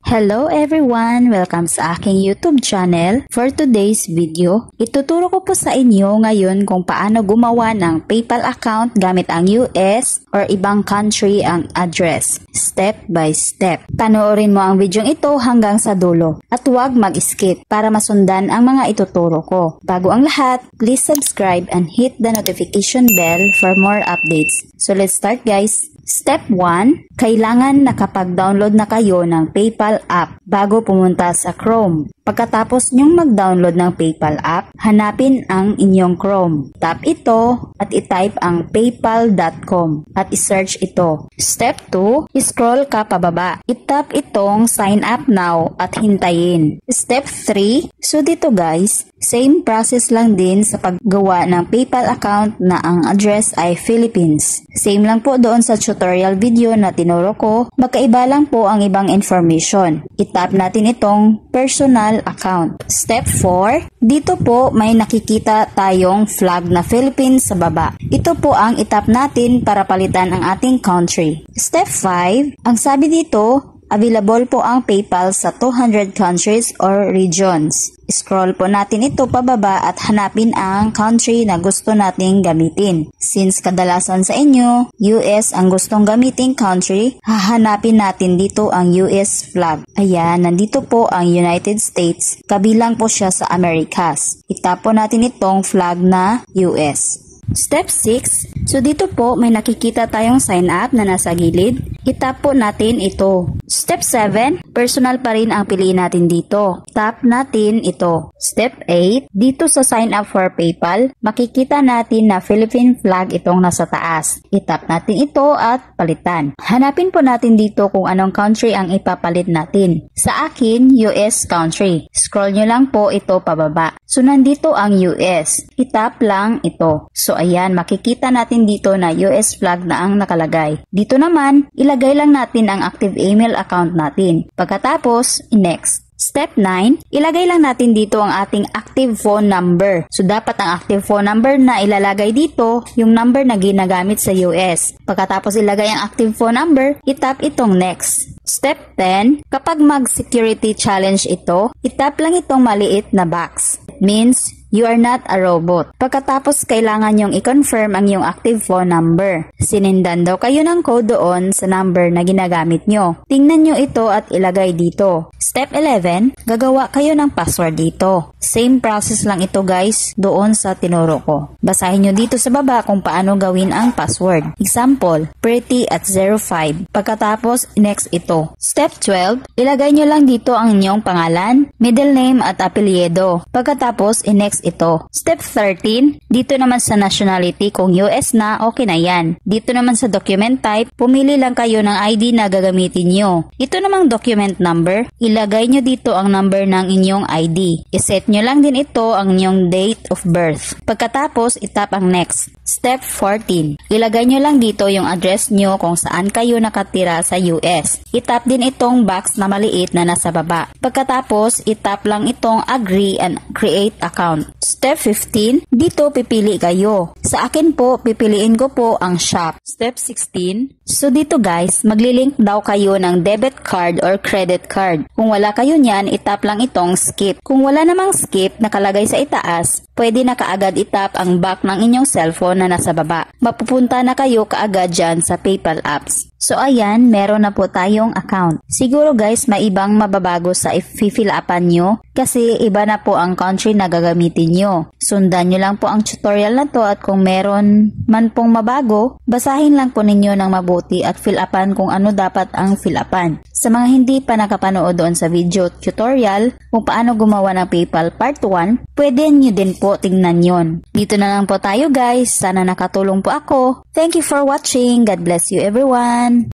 Hello everyone! Welcome sa aking YouTube channel. For today's video, ituturo ko po sa inyo ngayon kung paano gumawa ng PayPal account gamit ang US or ibang country ang address. Step by step. Panoorin mo ang video ito hanggang sa dulo at huwag mag-skip para masundan ang mga ituturo ko. Bago ang lahat, please subscribe and hit the notification bell for more updates. So let's start guys! Step 1, kailangan nakapag-download na kayo ng PayPal app bago pumunta sa Chrome. Pagkatapos nyong mag-download ng PayPal app, hanapin ang inyong Chrome. Tap ito at itype ang paypal.com at isearch ito. Step 2, scroll ka pababa. Itap itong sign up now at hintayin. Step 3, so dito guys, same process lang din sa paggawa ng PayPal account na ang address ay Philippines. Same lang po doon sa tutorial video na tinuro ko, magkaiba lang po ang ibang information. Itap natin itong personal account. Step 4, dito po may nakikita tayong flag na Philippines sa baba. Ito po ang itap natin para palitan ang ating country. Step 5, ang sabi dito, available po ang PayPal sa 200 countries or regions. Scroll po natin ito pababa at hanapin ang country na gusto nating gamitin. Since kadalasan sa inyo, US ang gustong gamiting country, hahanapin natin dito ang US flag. Ayan, nandito po ang United States, kabilang po siya sa Americas. Itap po natin itong flag na US. Step 6, so dito po may nakikita tayong sign up na nasa gilid. Itap po natin ito. Step 7, personal pa rin ang piliin natin dito. Tap natin ito. Step 8, dito sa sign up for PayPal, makikita natin na Philippine flag itong nasa taas. Itap natin ito at palitan. Hanapin po natin dito kung anong country ang ipapalit natin. Sa akin, US country. Scroll nyo lang po ito pababa. So nandito ang US. Itap lang ito. So ayan, makikita natin dito na US flag na ang nakalagay. Dito naman, ilagay lang natin ang active email account natin. Pagkatapos, next. Step 9, ilagay lang natin dito ang ating active phone number. So dapat ang active phone number na ilalagay dito, yung number na ginagamit sa US. Pagkatapos ilagay ang active phone number, itap itong next. Step 10, kapag mag-security challenge ito, itap lang itong maliit na box. Means, you are not a robot. Pagkatapos, kailangan nyong i-confirm ang iyong active phone number. Sinindan daw kayo ng code doon sa number na ginagamit nyo. Tingnan nyo ito at ilagay dito. Step 11, gagawa kayo ng password dito. Same process lang ito guys, doon sa tinuro ko. Basahin nyo dito sa baba kung paano gawin ang password. Example, pretty at 05. Pagkatapos, next ito. Step 12, ilagay nyo lang dito ang inyong pangalan, middle name at apelyido. Pagkatapos, next ito. Step 13, dito naman sa nationality, kung US na, okay na yan. Dito naman sa document type, pumili lang kayo ng ID na gagamitin nyo. Ito namang document number, ilagay nyo dito ang number ng inyong ID. Iset nyo lang din ito ang inyong date of birth. Pagkatapos, itap ang next. Step 14, ilagay nyo lang dito yung address nyo kung saan kayo nakatira sa US. Itap din itong box na maliit na nasa baba. Pagkatapos, itap lang itong agree and create account. Step 15, dito pipili kayo. Sa akin po, pipiliin ko po ang shop. Step 16, so dito guys, maglilink daw kayo ng debit card or credit card. Kung wala kayo niyan, itap lang itong skip. Kung wala namang skip nakalagay sa itaas, pwede na kaagad itap ang back ng inyong cellphone na nasa baba. Mapupunta na kayo kaagad dyan sa PayPal apps. So ayan, meron na po tayong account. Siguro guys, may ibang mababago sa i-fill upan nyo kasi iba na po ang country na gagamitin nyo. Sundan nyo lang po ang tutorial na to at kung meron man pong mabago, basahin lang po ninyo ng mabuti at fill upan kung ano dapat ang fill upan. Sa mga hindi pa nakapanood doon sa video tutorial kung paano gumawa ng PayPal Part 1, pwede nyo din po tingnan yon. Dito na lang po tayo guys. Sana nakatulong po ako. Thank you for watching. God bless you everyone.